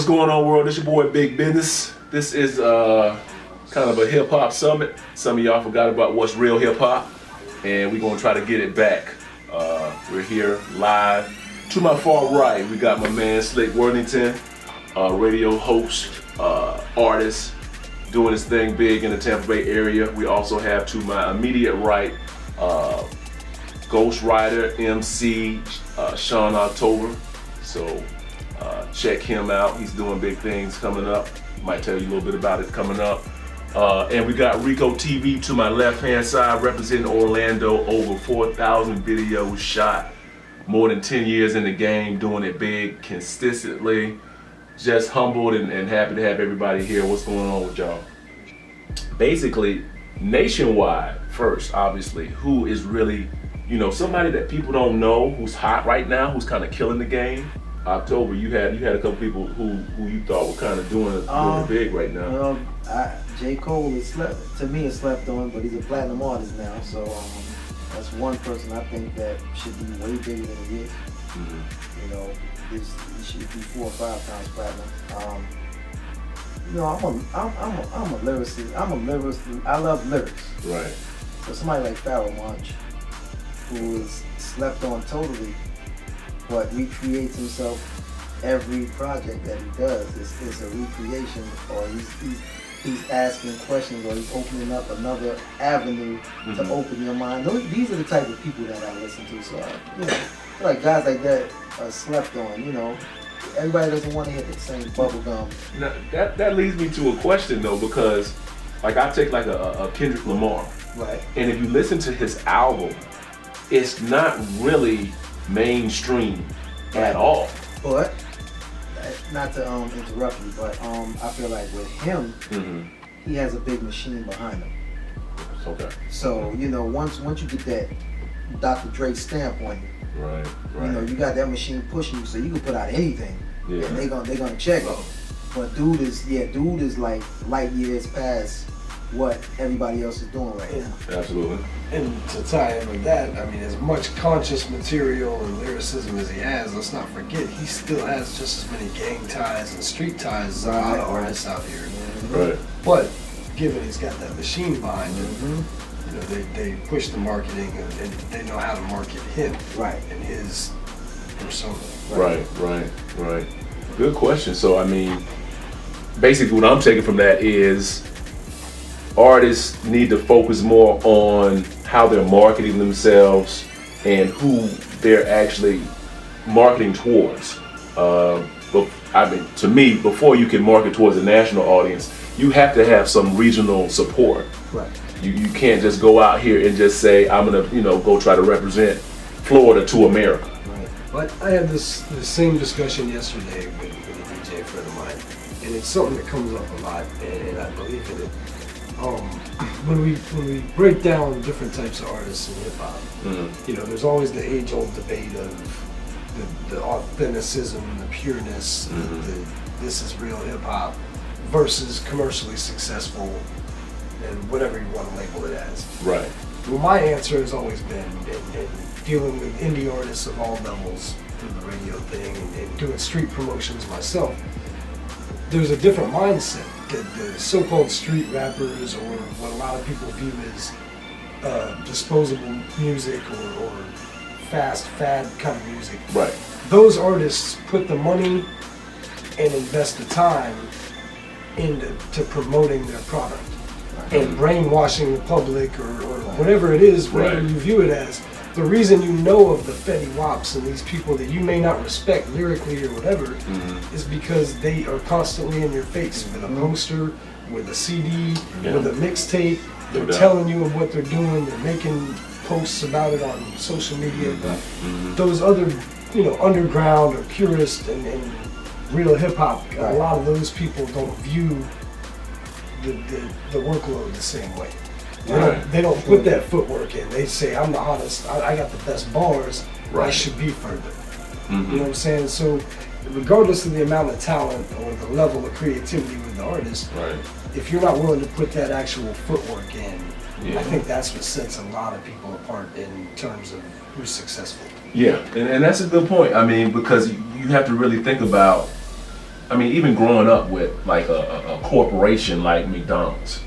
What's going on, world? This your boy Big Business. This is kind of a hip hop summit. Some of y'all forgot about what's real hip hop, and we're gonna try to get it back. We're here live. To my far right, we got my man Slick Worthington, radio host, artist, doing his thing big in the Tampa Bay area. We also have to my immediate right, ghostwriter, MC, Shawn October. So check him out. He's doing big things coming up. Might tell you a little bit about it coming up. And we got Rico TV to my left hand side, representing Orlando. Over 4,000 videos shot. More than 10 years in the game, doing it big, consistently. Just humbled and happy to have everybody here. What's going on with y'all? Basically, nationwide first, obviously, who is really, you know, somebody that people don't know, who's hot right now, who's kind of killing the game. October, you had a couple people who you thought were kind of doing it big right now. Well, J. Cole is to me is slept on, but he's a platinum artist now, so that's one person I think that should be way bigger than he is. Mm-hmm. You know, he should be 4 or 5 times platinum. You know, I'm a lyricist. I'm a lyricist. I love lyrics. Right. So somebody like Pharoah Monch, who is slept on totally, but recreates himself every project that he does is a recreation, or he's asking questions, or he's opening up another avenue to open your mind. These are the type of people that I listen to. So you know, I feel like guys like that are slept on. You know, everybody doesn't want to hit the same bubble gum. Now, that leads me to a question though, because like I take like a Kendrick Lamar, right? And if you listen to his album, it's not really mainstream at all. But not to interrupt you, but I feel like with him, he has a big machine behind him. Okay. So you know, once you get that Dr. Dre stamp on you, right. You know, you got that machine pushing you, so you can put out anything, yeah. And they're gonna check it. But dude is like light years past what everybody else is doing right now. Absolutely. And to tie in with that, I mean, as much conscious material and lyricism as he has, let's not forget, he still has just as many gang ties and street ties as a lot of artists out here. Right. But given he's got that machine behind him, you know, they push the marketing and they know how to market him, right, and his persona. Right. Good question. So, I mean, basically what I'm taking from that is artists need to focus more on how they're marketing themselves and who they're actually marketing towards. But I mean, to me, before you can market towards a national audience, you have to have some regional support. Right. You can't just go out here and just say, I'm gonna, you know, go try to represent Florida to America. Right. But I had the same discussion yesterday with a DJ friend of mine, and it's something that comes up a lot, and I believe in it. When we break down different types of artists in hip hop, you know, there's always the age-old debate of the authenticism, the pureness, this is real hip hop versus commercially successful and whatever you want to label it as. Right. Well, my answer has always been in dealing with indie artists of all levels through the radio thing and doing street promotions myself. There's a different mindset. The so-called street rappers, or what a lot of people view as disposable music or fast fad kind of music. Right. Those artists put the money and invest the time into promoting their product and brainwashing the public or whatever it is, whatever you view it as. The reason you know of the Fetty Waps and these people that you may not respect lyrically or whatever is because they are constantly in your face with a poster, with a CD, with a mixtape. They're telling you of what they're doing. They're making posts about it on social media. Those other, you know, underground or purist and real hip hop, a lot of those people don't view the workload the same way. They don't put that footwork in. They say, I'm the hottest, I got the best bars, I should be further. You know what I'm saying? So regardless of the amount of talent or the level of creativity with the artist, if you're not willing to put that actual footwork in, I think that's what sets a lot of people apart in terms of who's successful. Yeah, and that's a good point. I mean, because you have to really think about I mean, even growing up with like a corporation like McDonald's,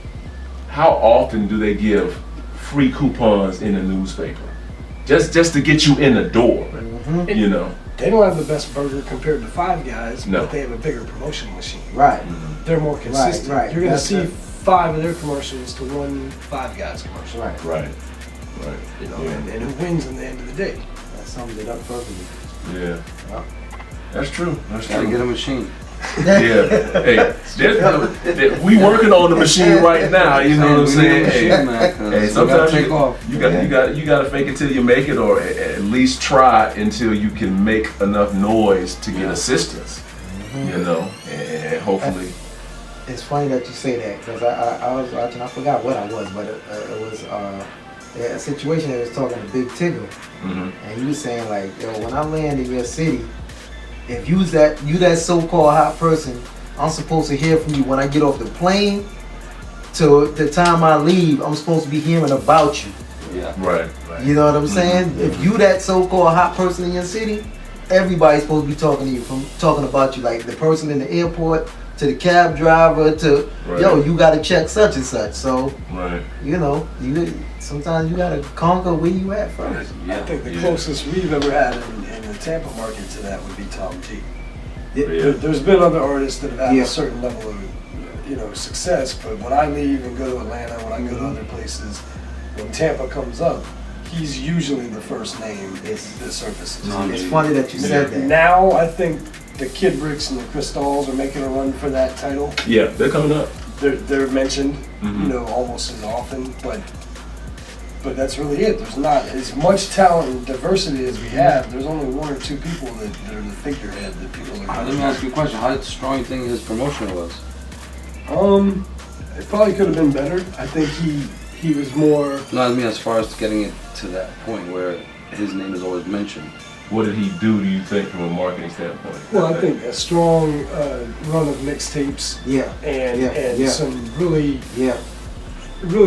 how often do they give free coupons in the newspaper? Just to get you in the door, you know. They don't have the best burger compared to Five Guys, No. but they have a bigger promotion machine. Right. They're more consistent. Right. You're going to That's see it. 5 of their commercials to one Five Guys commercial. Right. Right. You know, Yeah. and who wins in the end of the day? That sums it up perfectly. Yeah. Yep. That's true. That's Gotta true. get a machine. Yeah. Hey, we working on the machine right now. You know what I'm saying? Hey, sometimes take off. you got to fake it till you make it, or at least try until you can make enough noise to get assistance. You know, and hopefully. It's funny that you say that because I was watching. I forgot what I was, but it was a situation that was talking to Big Tigger, and he was saying like, yo, when I land in your city, if you that so-called hot person, I'm supposed to hear from you when I get off the plane till the time I leave. I'm supposed to be hearing about you. Yeah. Right. You know what I'm saying? If you that so-called hot person in your city, everybody's supposed to be talking to you, talking about you, like the person in the airport to the cab driver to yo, you gotta check such and such. So you know, sometimes you gotta conquer where you at first. I think the closest we've ever had in the Tampa market to that would be Tom G. There's been other artists that have had a certain level of success, but when I leave and go to Atlanta, when I go to other places, when Tampa comes up, he's usually the first name that surfaces. It's funny that you said that. Now I think the Kid Bricks and the Crystals are making a run for that title. Yeah, they're coming up. They're mentioned, almost as often, but that's really it. There's not as much talent and diversity as we have. There's only 1 or 2 people that are the figurehead that people are. Let me ask you a question. How strong you think his promotion was? It probably could have been better. I think he was more. No, I mean as far as getting it to that point where his name is always mentioned. What did he do you think from a marketing standpoint? Well, I think a strong run of mixtapes. And some really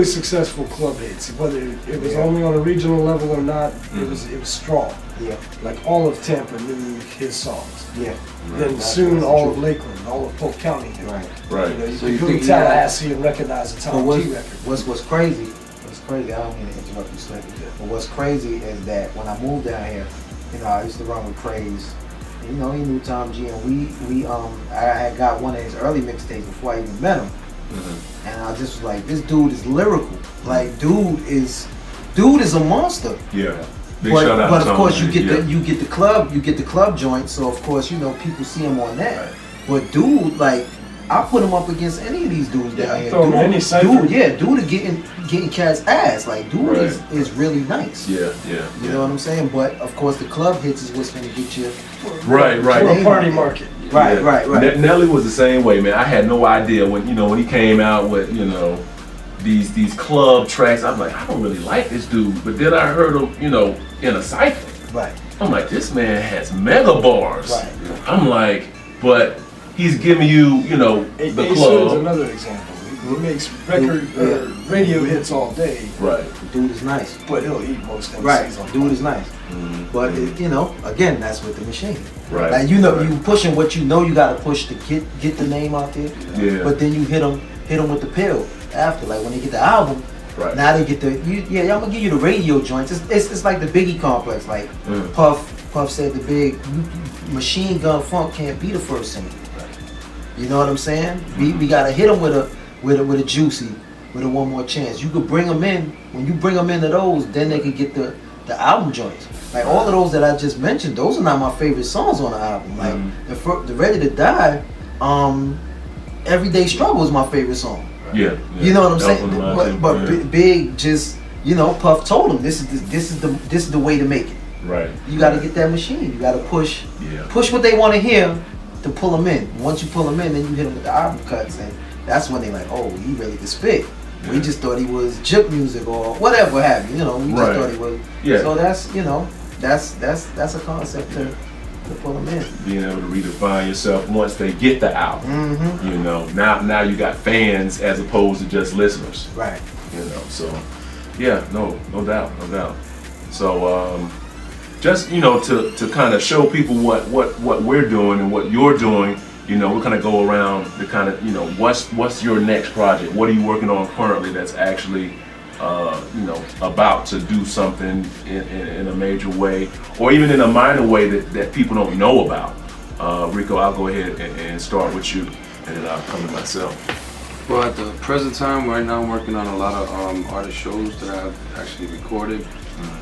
successful club hits. Whether it was only on a regional level or not, it was strong. Yeah. Like all of Tampa knew his songs. Yeah. Then soon all of Lakeland, all of Polk County knew. Right. You So could you go think to he had- Tallahassee and recognize a Tom G record. What's crazy, I don't mean to interrupt you, Slick, but what's crazy is that when I moved down here, I used to run with Craze. He knew Tom G, and I had got one of his early mixtapes before I even met him. And I just was like, this dude is lyrical. Like, dude is a monster. Yeah. Big shout out but to of course Tom, you get the club joint, so of course people see him on that. Right. But dude, like, I put him up against any of these dudes down here. throw him in any cypher. Dude is getting cats ass. Like, dude is really nice. Yeah. You know what I'm saying? But of course the club hits is what's gonna get you. Right. For a party market. Right. Nelly was the same way, man. I had no idea when he came out with these club tracks. I'm like, I don't really like this dude, but then I heard him in a cypher. Right. I'm like, this man has mega bars. Right. I'm like, but he's giving you the Ace is club. another example. He makes radio hits all day. Right. Dude is nice. But he'll eat most MCs Right. on Dude is nice. But Mm-hmm. again, that's with the machine. Right. Like you pushing what you gotta push to get the name out there. Yeah. But then you hit them with the pill after. Like when they get the album, Right. now they get I'm gonna give you the radio joints. It's like the Biggie complex. Like Puff said, the big Machine Gun Funk can't be the first single. You know what I'm saying? We gotta hit them with a Juicy, with a One More Chance. You could bring them in. When you bring them into those, then they could get the album joints. Like all of those that I just mentioned, those are not my favorite songs on the album. Like the Ready to Die, Everyday Struggle is my favorite song. Yeah. You know what I'm That saying? was mine too, But yeah. Big just Puff told him this is the way to make it. Right. You got to get that machine. You got to push what they want to hear to pull them in. Once you pull them in, then you hit them with the album cuts, and that's when they like, oh, he really can spit. We just thought he was jip music or whatever have you. We just thought he was. Yeah. So that's a concept to pull them in. Being able to redefine yourself once they get the album. Now you got fans as opposed to just listeners. Right. So yeah, no doubt. So just to kind of show people what we're doing and what you're doing, You know, we kind of go around the kind of, you know, what's your next project? What are you working on currently that's actually, you know, about to do something in a major way, or even in a minor way that people don't know about? Rico, I'll go ahead and start with you, and then I'll come to myself. Well, at the present time, right now, I'm working on a lot of artist shows that I've actually recorded.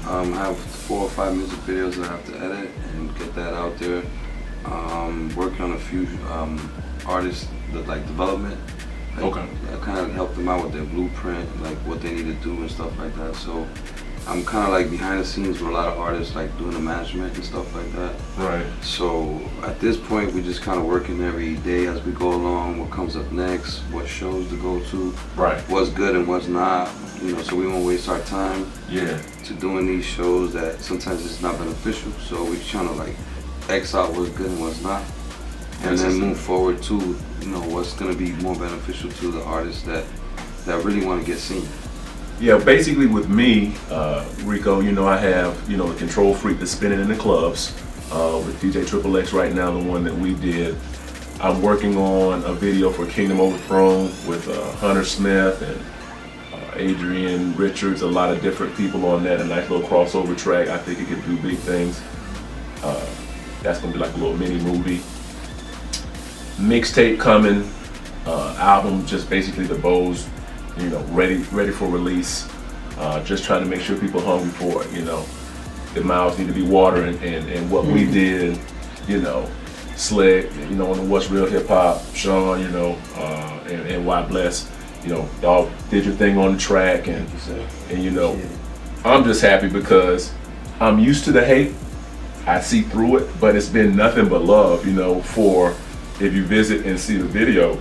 I have 4 or 5 music videos that I have to edit and get that out there. Working on a few artists that like development. Okay. I kind of help them out with their blueprint, like what they need to do and stuff like that. So I'm kind of like behind the scenes with a lot of artists, like doing the management and stuff like that. Right. So at this point, we're just kind of working every day as we go along. What comes up next? What shows to go to? Right. What's good and what's not? You know, so we won't waste our time. Yeah. To doing these shows that sometimes it's not beneficial. So we're trying to like X out what's good and what's not, and then move forward to, you know, what's going to be more beneficial to the artists that really want to get seen. Yeah, basically with me, Rico, you know, I have, you know, the Control Freak that's spinning in the clubs with DJ Triple X right now, the one that we did. I'm working on a video for Kingdom Overthrown with Hunter Smith and Adrian Richards, a lot of different people on that, a nice little crossover track. I think it could do big things. That's gonna be like a little mini movie. Mixtape coming, album, just basically the bows, you know, ready for release. Just trying to make sure people are hungry for it, you know. The mouths need to be watering, and what we did, you know, Slick, you know, on the What's Real Hip Hop, Shawn, you know, and Why Bless, you know, y'all did your thing on the track, and you know, I'm just happy because I'm used to the hate. I see through it, but it's been nothing but love, you know, for, if you visit and see the video,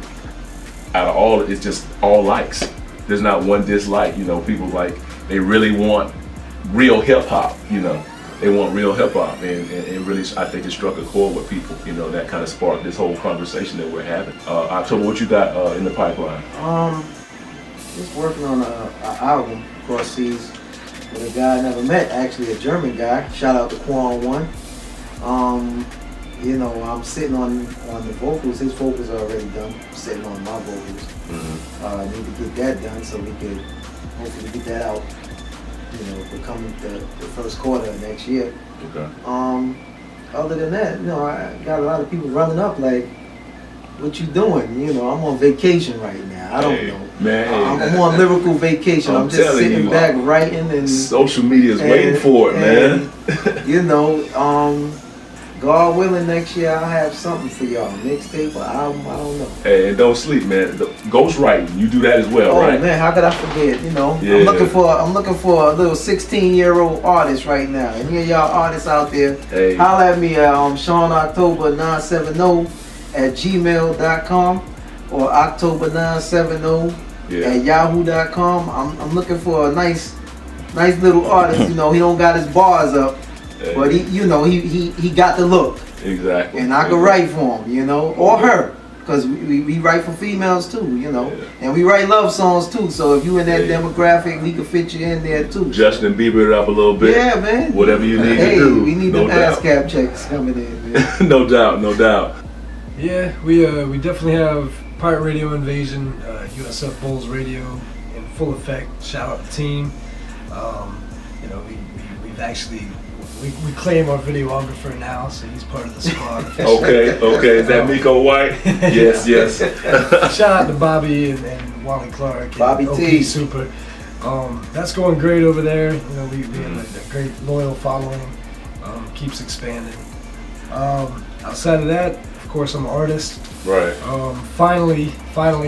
out of all, it's just all likes. There's not one dislike, you know. People like, they really want real hip hop, you know. They want real hip hop, and really, I think it struck a chord with people, you know, that kind of sparked this whole conversation that we're having. October, what you got in the pipeline? Just working on an album, Cross Seas, with a guy I never met, actually a German guy. Shout out to Quan One. You know, I'm sitting on the vocals. His vocals are already done. I'm sitting on my vocals. I need to get that done so we could hopefully get that out, you know, for coming the first quarter of next year. Okay. Other than that, you know, I got a lot of people running up like, what you doing? You know, I'm on vacation right now. I don't know. Man, I'm on lyrical vacation. I'm just sitting back writing, and social media is waiting for it, man. You know, God willing, next year I'll have something for y'all. Mixtape or album, I don't know. Hey, and don't sleep, man. Ghost writing, you do that as well, right? Oh man, how could I forget? You know, Yeah. I'm looking for a little 16-year-old artist right now. And here y'all artists out there, Hey. holla at me at Shawn October 970@gmail.com or October970 at yahoo.com. I'm looking for a nice little artist. You know, he don't got his bars up. Hey. But he got the look, Exactly. and I could write for him, you know, or her, because we write for females too, you know, and we write love songs too. So if you in that demographic, we can fit you in there too. Justin Bieber it up a little bit. Yeah, man. Whatever you need hey, to do. we need no them ASCAP checks coming in, man. No doubt, no doubt. Yeah, we definitely have Pirate Radio Invasion, USF Bulls Radio in full effect. Shout out the team. You know, we've actually. We claim our videographer now, so he's part of the squad. Okay. Is that Miko White? Yes. Shout out to Bobby and Wally Clark and Bobby OP T. Super. That's going great over there. You know, we have a great loyal following. Keeps expanding. Outside of that, of course, I'm an artist. Right. Finally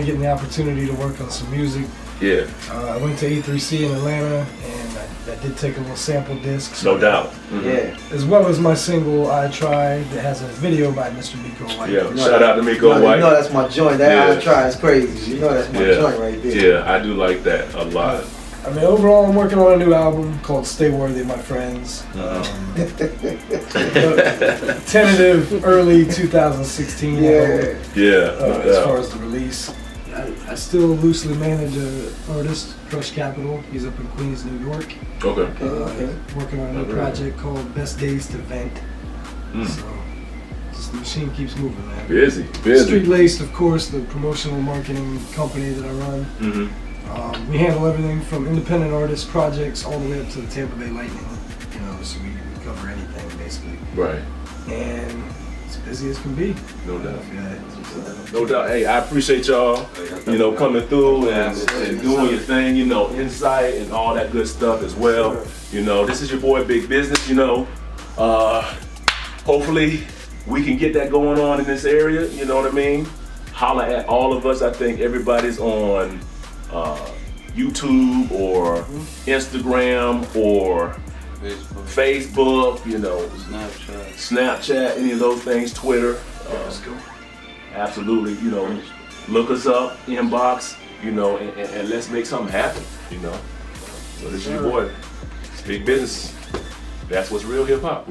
getting the opportunity to work on some music. Yeah. I went to A3C in Atlanta, and I did take a little sample disc. No doubt. Yeah. As well as my single, I Tried, that has a video by Mr. Miko White. Yeah. You know Shout out to Miko White. You know that's my joint. That Yeah. I Try is crazy. You know that's my joint right there. Yeah, I do like that a lot. I mean, overall, I'm working on a new album called Stay Worthy, My Friends. Tentative early 2016. Yeah. As far as the release. I still loosely manage an artist, Crush Capital. He's up in Queens, New York. Okay. Working on a project called Best Days to Vent. So, just the machine keeps moving, man. Busy. Street Laced, of course, the promotional marketing company that I run. Mm-hmm. We handle everything from independent artist projects all the way up to the Tampa Bay Lightning. You know, so we cover anything basically. Right. And it's busy as can be. No doubt. Yeah. No doubt. Hey, I appreciate y'all, you know, coming through and doing your thing, you know, insight and all that good stuff as well. You know, this is your boy Big Business, you know. Hopefully we can get that going on in this area, you know what I mean? Holla at all of us. I think everybody's on YouTube or Instagram or Facebook, you know, Snapchat, any of those things, Twitter. Absolutely, you know, look us up, inbox, you know, and let's make something happen, you know. So this is your boy, Big Business. That's what's real hip hop.